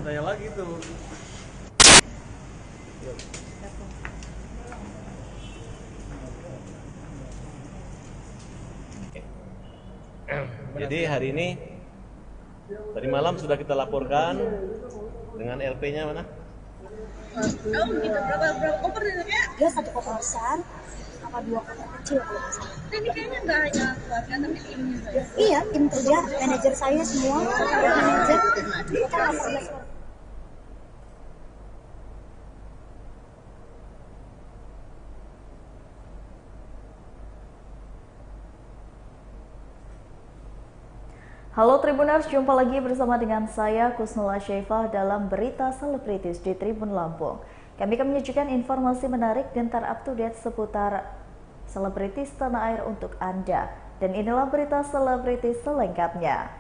tanya lagi tuh. Jadi hari ini tadi malam sudah kita laporkan dengan LP-nya mana? Oh gitu, berapa koper ya? Dia satu koper besar apa dua koper kecil kalau nggak salah. Ini kayaknya nggak hanya keluarga tapi tim juga. Iya, tim kerja, manajer saya semua, manajer kita 18 orang. Halo Tribuners, jumpa lagi bersama dengan saya Kusnula Syaifah dalam berita selebritis di Tribun Lampung. Kami akan menyajikan informasi menarik dan terupdate seputar selebritis tanah air untuk Anda. Dan inilah berita selebritis selengkapnya.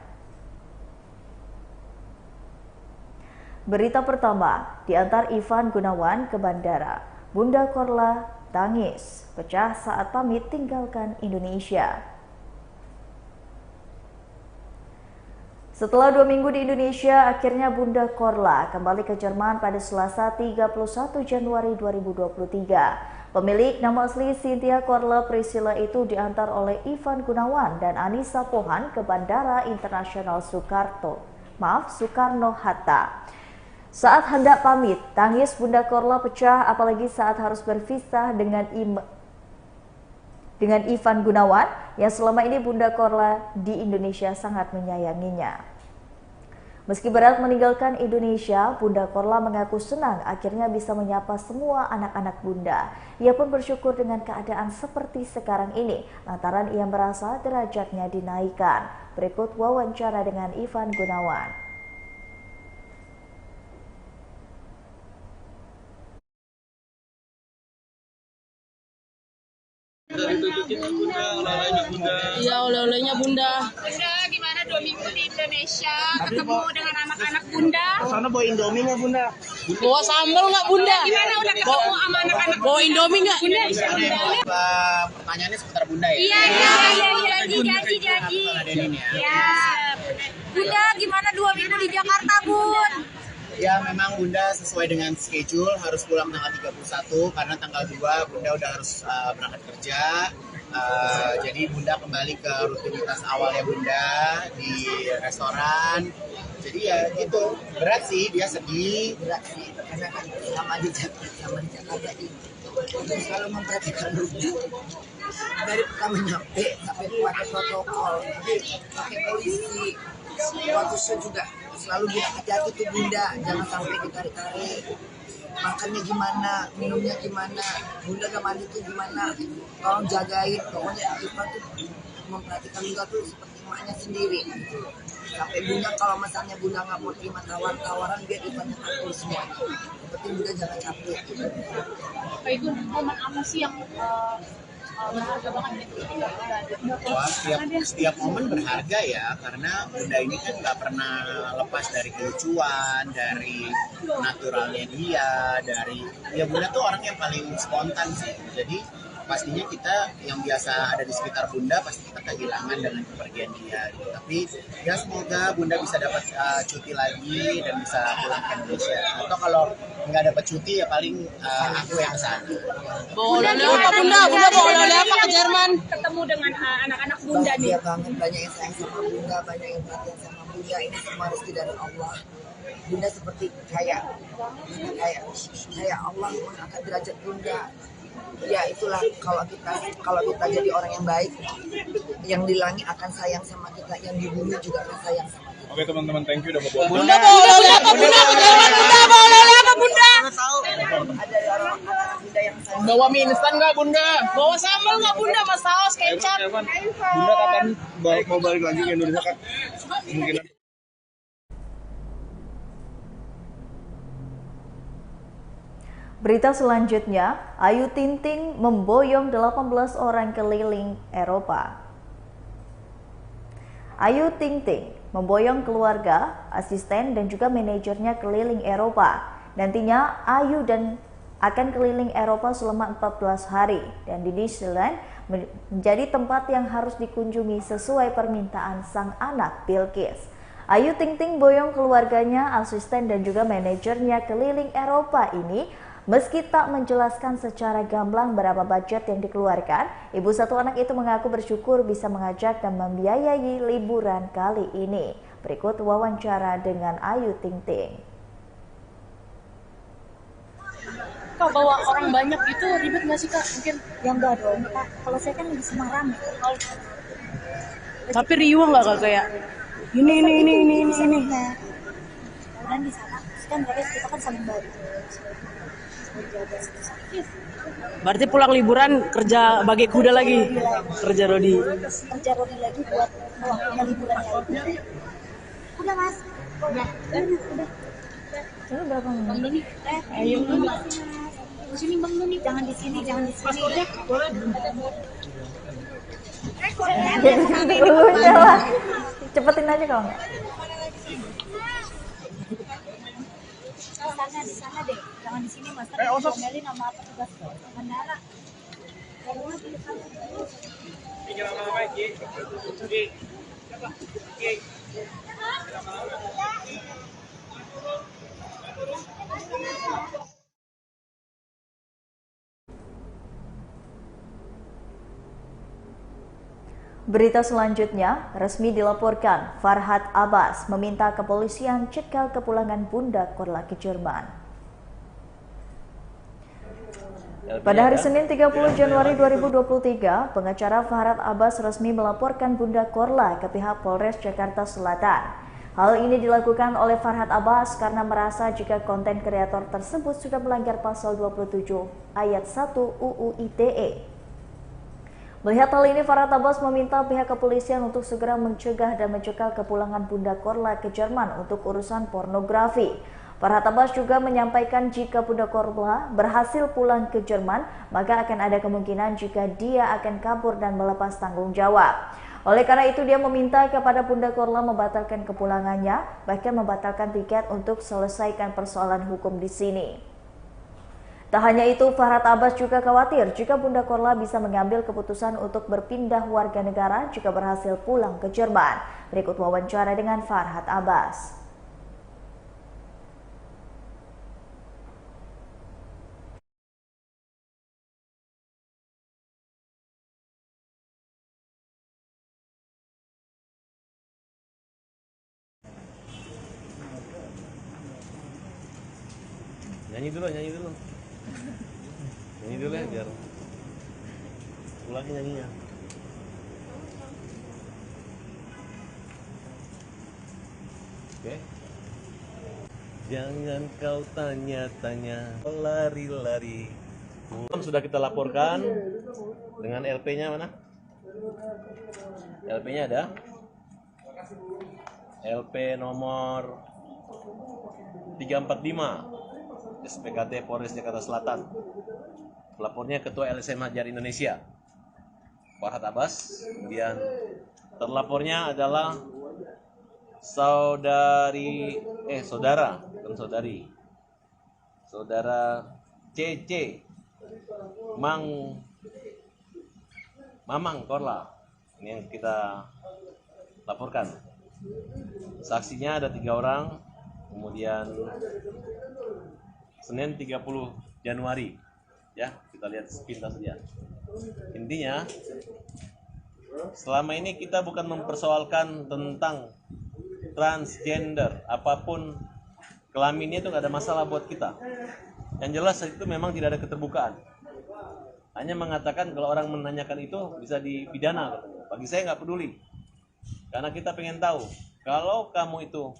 Berita pertama, diantar Ivan Gunawan ke bandara. Bunda Korla tangis, pecah saat pamit tinggalkan Indonesia. Setelah 2 minggu di Indonesia, akhirnya Bunda Korla kembali ke Jerman pada Selasa 31 Januari 2023. Pemilik nama asli Cynthia Korla Priscilla itu diantar oleh Ivan Gunawan dan Anissa Pohan ke Bandara Internasional Soekarno-Hatta. Saat hendak pamit, tangis Bunda Korla pecah apalagi saat harus berpisah dengan Ivan Gunawan yang selama ini Bunda Korla di Indonesia sangat menyayanginya. Meski berat meninggalkan Indonesia, Bunda Korla mengaku senang akhirnya bisa menyapa semua anak-anak Bunda. Ia pun bersyukur dengan keadaan seperti sekarang ini lantaran ia merasa derajatnya dinaikkan. Berikut wawancara dengan Ivan Gunawan. Iya, oleh-olehnya Bunda. Bunda, gimana 2 minggu di Indonesia? Ketemu dengan anak-anak Bunda? Sana bawa Indomie nggak Bunda? Bawa sambal nggak Bunda? Gimana udah ketemu sama anak-anak Bawa Indomie nggak? Bunda? Bisa Bunda? Pertanyaannya seputar Bunda ya? Iya, janji. Ya. Bunda, gimana 2 minggu di Jakarta, Bun? Ya memang Bunda sesuai dengan schedule harus pulang tanggal 31 karena tanggal 2 Bunda udah harus berangkat kerja. Jadi Bunda kembali ke rutinitas awalnya Bunda di restoran. Jadi ya gitu, berat sih, dia sedih. Berat sih, karena kan sama di Jakarta ini selalu memperhatikan Bunda. Dari pertama nyampe sampai pakai protokol, pakai polisi, waktu show juga selalu bilang hati-hati tuh Bunda, jangan sampai ditarik-tarik. Makannya gimana, minumnya gimana, Bunda gak mandi tuh gimana, tolong jagain. Pokoknya Ivan tuh memperhatikan Bunda tuh seperti emaknya sendiri. Sampai Bunda kalau misalnya Bunda nggak mau terima tawaran biar Ivan yang atur semuanya. Yang penting Bunda jangan capek. Pak Ibu, momen apa sih yang berharga banget gitu? Wah, setiap momen berharga ya, karena Bunda ini kan nggak pernah lepas dari kelucuan, dari naturalnya dia, ya Bunda tuh orang yang paling spontan sih. Jadi pastinya kita yang biasa ada di sekitar Bunda pasti kita kehilangan dengan kepergian dia gitu. Tapi ya semoga Bunda bisa dapat cuti lagi dan bisa pulang ke Indonesia. Atau kalau nggak dapat cuti ya paling aku yang sana. Bawa oleh-oleh apa Bunda? Bunda bawa oleh-oleh apa ke Jerman? Ketemu dengan anak-anak Bunda nih. Bahagia banget, banyak yang sayang sama Bunda, banyak yang perhatian sama Bunda. Ini semua rezeki dari Allah. Bunda seperti kayak Allah mengangkat derajat Bunda. Ya itulah kalau kita jadi orang yang baik, yang di langit akan sayang sama kita, yang di bumi juga akan sayang sama kita. Oke teman-teman, thank you udah bawa. Bunda bawa oleh-oleh apa Bunda? Ke Jerman Bunda bawa oleh-oleh apa Bunda? Ada orang Bunda yang sayang. Bawa mie instan nggak Bunda? Bawa sambal nggak Bunda? Sama saus kecap? Bunda kapan mau balik lagi ke Indonesia Kak? Mungkin. Berita selanjutnya, Ayu Ting Ting memboyong 18 orang keliling Eropa. Ayu Ting Ting memboyong keluarga, asisten, dan juga manajernya keliling Eropa. Nantinya Ayu akan keliling Eropa selama 14 hari dan di Disneyland menjadi tempat yang harus dikunjungi sesuai permintaan sang anak Bilqis. Ayu Ting Ting boyong keluarganya, asisten dan juga manajernya keliling Eropa ini. Meski tak menjelaskan secara gamblang berapa budget yang dikeluarkan, ibu satu anak itu mengaku bersyukur bisa mengajak dan membiayai liburan kali ini. Berikut wawancara dengan Ayu Ting Ting. Kak, bawa orang banyak itu ribet nggak sih Kak? Mungkin. Ya enggak dong, Kak. Kalau saya kan lebih senang rame. Tapi riuh nggak Kak kayak ini. Dan di sana kan mereka kita kan saling bantu. Berarti pulang liburan kerja bagi kuda lagi. Kerja rodi. Kerja rodi lagi buat waktunya liburan lagi. Udah Mas. Udah. Coba berapa menit? Bang Doni. Ayo. Di sini Bang Doni, jangan di sini. Paspornya boleh. Dulunya lah. Cepetin aja kalau nggak. Di sana deh, jangan di sini Mas. Diomelin sama petugas bandara. Berita selanjutnya, resmi dilaporkan Farhad Abbas meminta kepolisian cekal kepulangan Bunda Korla ke Jerman. Pada hari Senin 30 Januari 2023, pengacara Farhad Abbas resmi melaporkan Bunda Korla ke pihak Polres Jakarta Selatan. Hal ini dilakukan oleh Farhad Abbas karena merasa jika konten kreator tersebut sudah melanggar pasal 27 ayat 1 UU ITE. Melihat hal ini, Farhad Abbas meminta pihak kepolisian untuk segera mencegah dan mencekal kepulangan Bunda Korla ke Jerman untuk urusan pornografi. Farhad Abbas juga menyampaikan jika Bunda Korla berhasil pulang ke Jerman, maka akan ada kemungkinan jika dia akan kabur dan melepas tanggung jawab. Oleh karena itu, dia meminta kepada Bunda Korla membatalkan kepulangannya, bahkan membatalkan tiket untuk selesaikan persoalan hukum di sini. Tak hanya itu, Farhad Abbas juga khawatir jika Bunda Korla bisa mengambil keputusan untuk berpindah warga negara jika berhasil pulang ke Jerman. Berikut wawancara dengan Farhad Abbas. Nyanyi dulu. Nyanyi dulu ya biar ulangi nyanyinya. Oke. Jangan kau tanya-tanya, lari-lari. Sudah kita laporkan dengan LP-nya mana? LP-nya ada. LP nomor 345. SPKT Polres Jakarta Selatan. Pelapornya Ketua LSM Hajar Indonesia, Farhad Abbas. Kemudian terlapornya adalah saudara CC Mamang Korla. Ini yang kita laporkan. Saksinya ada 3 orang. Kemudian Senin 30 Januari, ya kita lihat sepintas saja. Intinya, selama ini kita bukan mempersoalkan tentang transgender, apapun kelaminnya itu nggak ada masalah buat kita. Yang jelas itu memang tidak ada keterbukaan. Hanya mengatakan kalau orang menanyakan itu bisa dipidana. Bagi saya nggak peduli, karena kita pengen tahu kalau kamu itu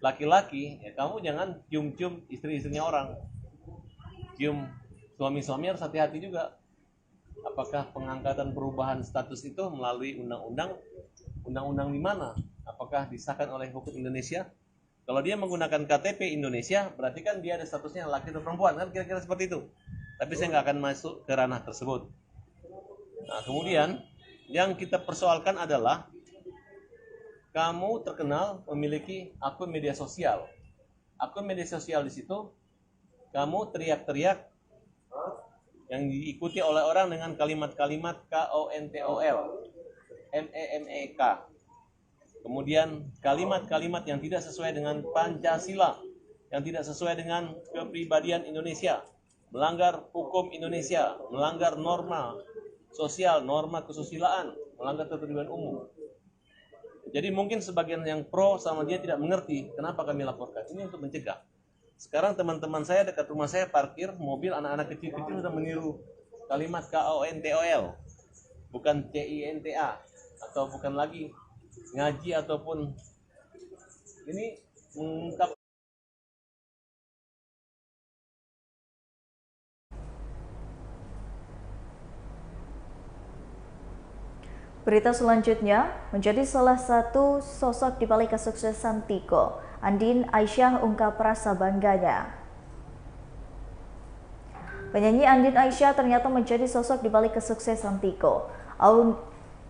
laki-laki, ya kamu jangan cium-cium istri-istrinya orang. Cium suami-suami harus hati-hati juga. Apakah pengangkatan perubahan status itu melalui undang-undang di mana? Apakah disahkan oleh hukum Indonesia? Kalau dia menggunakan KTP Indonesia, berarti kan dia ada statusnya laki atau perempuan, kan kira-kira seperti itu. Tapi saya nggak akan masuk ke ranah tersebut. Nah, kemudian yang kita persoalkan adalah kamu terkenal memiliki akun media sosial. Akun media sosial di situ, kamu teriak-teriak yang diikuti oleh orang dengan kalimat-kalimat KONTOL, MEMEK. kemudian kalimat-kalimat yang tidak sesuai dengan Pancasila, yang tidak sesuai dengan kepribadian Indonesia, melanggar hukum Indonesia, melanggar norma sosial, norma kesusilaan, melanggar ketertiban umum. Jadi mungkin sebagian yang pro sama dia tidak mengerti kenapa kami laporkan. Ini untuk mencegah. Sekarang teman-teman saya dekat rumah saya parkir mobil, anak-anak kecil-kecil sudah meniru kalimat KONTOL, bukan CINTA, atau bukan lagi ngaji ataupun ini mengungkap. Berita selanjutnya, menjadi salah satu sosok di balik kesuksesan Tiko, Andin Aisyah ungkap rasa bangganya. Penyanyi Andin Aisyah ternyata menjadi sosok di balik kesuksesan Tiko. Aun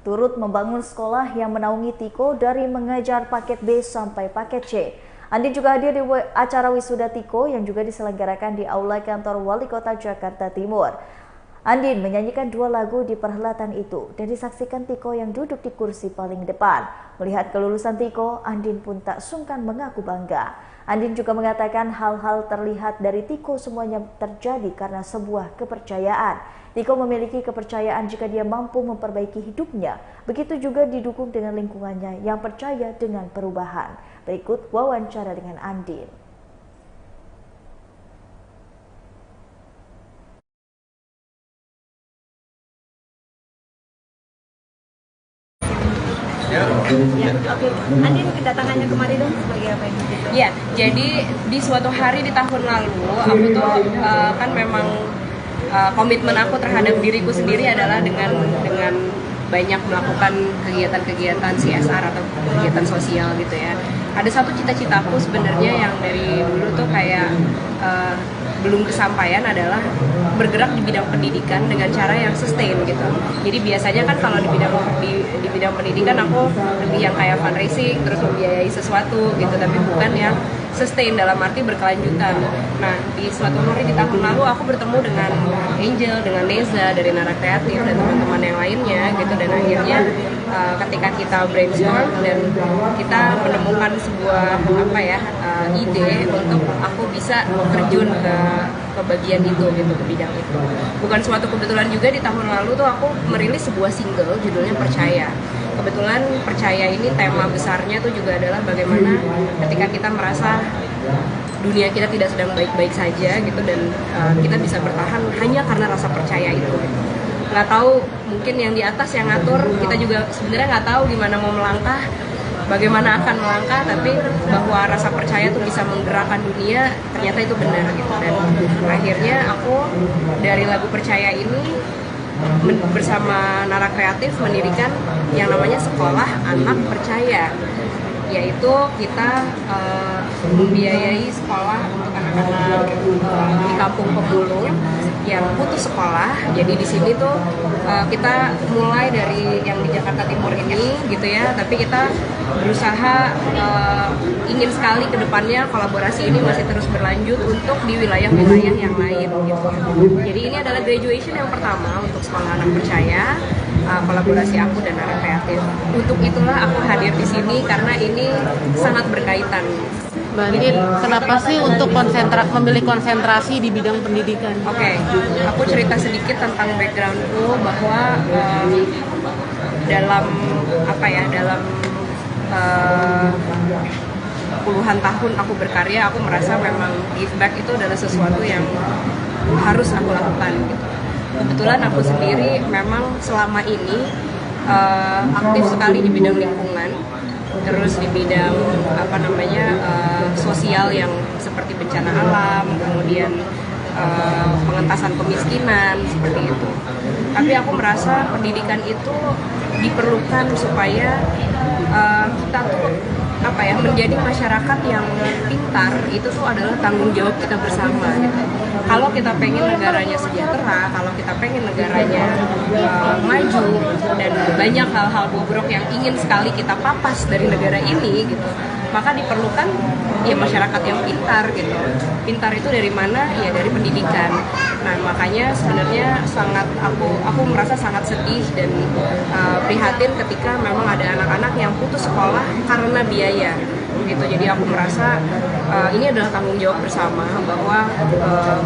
turut membangun sekolah yang menaungi Tiko dari mengajar paket B sampai paket C. Andin juga hadir di acara wisuda Tiko yang juga diselenggarakan di Aula Kantor Wali Kota Jakarta Timur. Andin menyanyikan 2 lagu di perhelatan itu dan disaksikan Tiko yang duduk di kursi paling depan. Melihat kelulusan Tiko, Andin pun tak sungkan mengaku bangga. Andin juga mengatakan hal-hal terlihat dari Tiko semuanya terjadi karena sebuah kepercayaan. Tiko memiliki kepercayaan jika dia mampu memperbaiki hidupnya. Begitu juga didukung dengan lingkungannya yang percaya dengan perubahan. Berikut wawancara dengan Andin. Oke. Andin kedatangannya kemarin dong sebagai apa ini? Ya, jadi di suatu hari di tahun lalu aku tuh kan memang komitmen aku terhadap diriku sendiri adalah dengan banyak melakukan kegiatan-kegiatan CSR atau kegiatan sosial gitu ya. Ada satu cita-citaku sebenarnya yang dari dulu tuh kayak belum kesampaian adalah bergerak di bidang pendidikan dengan cara yang sustain gitu. Jadi biasanya kan kalau di bidang pendidikan aku lebih yang kayak fundraising terus membiayai sesuatu gitu, tapi bukan yang sustain dalam arti berkelanjutan. Nah, di suatu hari di tahun lalu aku bertemu dengan Angel, dengan Neza dari Nara Kreatif dan teman-teman yang lainnya gitu, dan akhirnya ketika kita brainstorm dan kita menemukan sebuah ide untuk aku bisa terjun ke bagian itu gitu, ke bidang itu. Bukan suatu kebetulan juga di tahun lalu tuh aku merilis sebuah single judulnya Percaya. Kebetulan Percaya ini tema besarnya tuh juga adalah bagaimana ketika kita merasa dunia kita tidak sedang baik-baik saja gitu, dan kita bisa bertahan hanya karena rasa percaya itu. Nggak tahu, mungkin yang di atas yang ngatur, kita juga sebenarnya nggak tahu gimana mau melangkah, bagaimana akan melangkah, tapi bahwa rasa percaya tuh bisa menggerakkan dunia, ternyata itu benar gitu. Dan akhirnya aku dari lagu Percaya ini bersama Nara Kreatif mendirikan yang namanya Sekolah Anak Percaya, yaitu kita membiayai sekolah untuk anak-anak di kampung pemulung yang putus sekolah. Jadi di sini tuh kita mulai dari yang di Jakarta Timur ini gitu ya, tapi kita berusaha ingin sekali ke depannya kolaborasi ini masih terus berlanjut untuk di wilayah-wilayah yang lain gitu. Jadi ini adalah graduation yang pertama untuk Sekolah Anak Percaya, kolaborasi aku dan Nara Kreatif. Untuk itulah aku hadir di sini karena ini sangat berkaitan. Mbak Andin, kenapa sih untuk memilih konsentrasi di bidang pendidikan? Oke, aku cerita sedikit tentang backgroundku bahwa dalam puluhan tahun aku berkarya, aku merasa memang give back itu adalah sesuatu yang harus aku lakukan gitu. Kebetulan aku sendiri memang selama ini aktif sekali di bidang lingkungan, terus di bidang sosial yang seperti bencana alam, kemudian pengentasan kemiskinan seperti itu. Tapi aku merasa pendidikan itu diperlukan supaya kita tuh menjadi masyarakat yang pintar. Itu tuh adalah tanggung jawab kita bersama gitu. Kalau kita pengen negaranya sejahtera, kalau kita pengen negaranya maju, dan banyak hal-hal bobrok yang ingin sekali kita papas dari negara ini gitu, maka diperlukan ya masyarakat yang pintar gitu. Pintar itu dari mana? Ya dari pendidikan. Nah makanya sebenarnya aku merasa sangat sedih dan prihatin ketika memang ada anak-anak yang putus sekolah karena biaya gitu. Jadi aku merasa ini adalah tanggung jawab bersama bahwa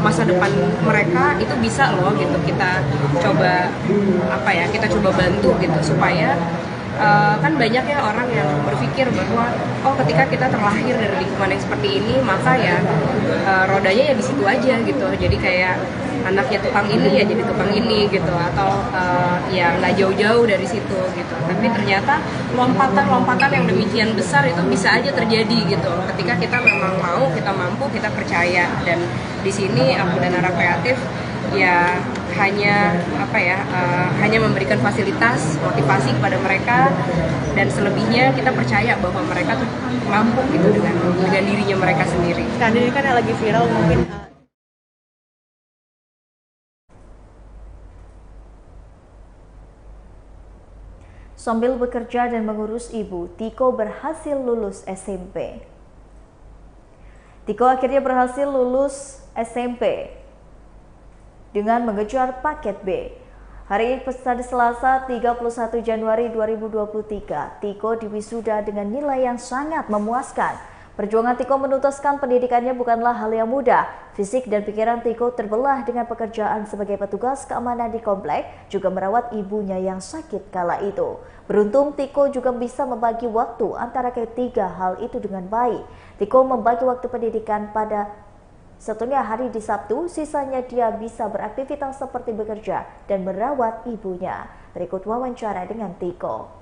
masa depan mereka itu bisa loh gitu kita coba kita coba bantu gitu supaya kan banyak ya orang yang berpikir bahwa ketika kita terlahir dari lingkungan yang seperti ini maka ya rodanya ya di situ aja gitu. Jadi kayak anaknya tukang ini ya jadi tukang ini gitu, atau ya nggak jauh-jauh dari situ gitu. Tapi ternyata lompatan-lompatan yang demikian besar itu bisa aja terjadi gitu ketika kita memang mau, kita mampu, kita percaya. Dan di sini aku dan Arah Kreatif ya hanya memberikan fasilitas, motivasi kepada mereka, dan selebihnya kita percaya bahwa mereka tuh mampu gitu dengan dirinya mereka sendiri. Kan ini kan yang lagi viral mungkin. Sambil bekerja dan mengurus ibu, Tiko berhasil lulus SMP. Tiko akhirnya berhasil lulus SMP dengan mengejar paket B. Hari pada Selasa 31 Januari 2023, Tiko diwisuda dengan nilai yang sangat memuaskan. Perjuangan Tiko menuntaskan pendidikannya bukanlah hal yang mudah. Fisik dan pikiran Tiko terbelah dengan pekerjaan sebagai petugas keamanan di komplek, juga merawat ibunya yang sakit kala itu. Beruntung Tiko juga bisa membagi waktu antara ketiga hal itu dengan baik. Tiko membagi waktu pendidikan pada setengah hari di Sabtu, sisanya dia bisa beraktivitas seperti bekerja dan merawat ibunya. Berikut wawancara dengan Tiko.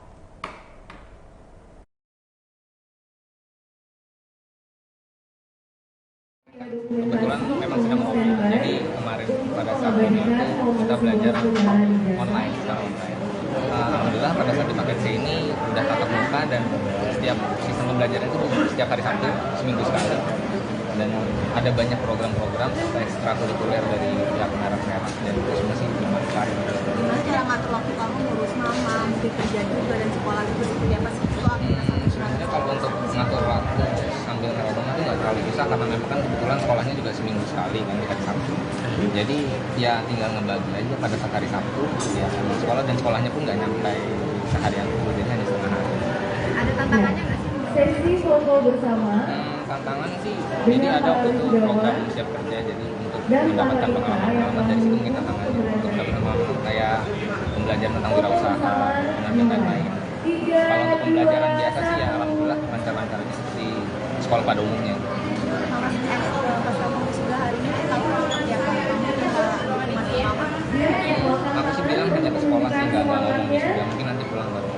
Kebetulan memang sedang COVID, jadi kemarin pada saat ini kita belajar online, secara online. Alhamdulillah pada saat di paket C ini udah tatap muka dan setiap sistem pembelajaran itu setiap hari Sabtu seminggu sekali. Dan ada banyak program-program ekstrakurikuler dari pihak Arah Kreatif dan itu semua sih dimanfaatkan. Gimana cara ngatur waktu kamu ngurus mama, mungkin kerja juga dan sekolah juga seperti apa sih? Sebenarnya kalau untuk ngatur waktu sambil ngerawat mama itu nggak terlalu susah karena memang kan kebetulan sekolahnya juga seminggu sekali kan di hari Sabtu. Jadi ya tinggal ngebagi aja pada saat hari Sabtu ya sama sekolah, dan sekolahnya pun nggak nyampe seharian full, jadi hanya setengah hari. Ada tantangannya nggak sih? Sesi foto bersama. Tantangan sih, jadi ada waktu itu program siap kerja, jadi untuk mendapatkan pengalaman dari situ mungkin tantangannya untuk dapat pengalaman kayak pembelajaran tentang wirausaha dan lain-lain. Kalau untuk pembelajaran biasa sih ya alhamdulillah lancar-lancarnya seperti sekolah pada umumnya. Aku sih bilang hanya ke sekolah sih, nggak ngomong wisuda, mungkin nanti pulang baru.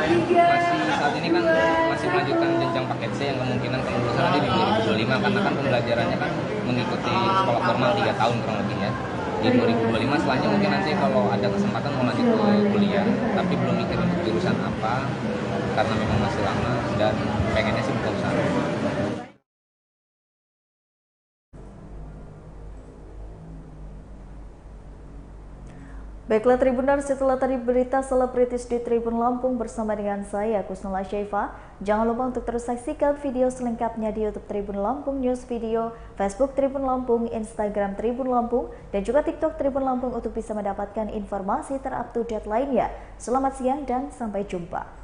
Masih saat ini kan masih melanjutkan jenjang paket C yang kemungkinan kelulusan nanti di 2025, karena kan pembelajarannya kan mengikuti sekolah formal 3 tahun kurang lebih ya. Di 2025 setelahnya mungkin nanti kalau ada kesempatan mau lanjut ke kuliah, tapi belum mikir untuk jurusan apa karena memang masih lama dan pengennya sih buka usaha. Baiklah Tribuners, setelah tadi berita selebritis di Tribun Lampung bersama dengan saya Kusnala Syaifa. Jangan lupa untuk terus saksikan video selengkapnya di YouTube Tribun Lampung News Video, Facebook Tribun Lampung, Instagram Tribun Lampung, dan juga TikTok Tribun Lampung untuk bisa mendapatkan informasi terupdate lainnya. Selamat siang dan sampai jumpa.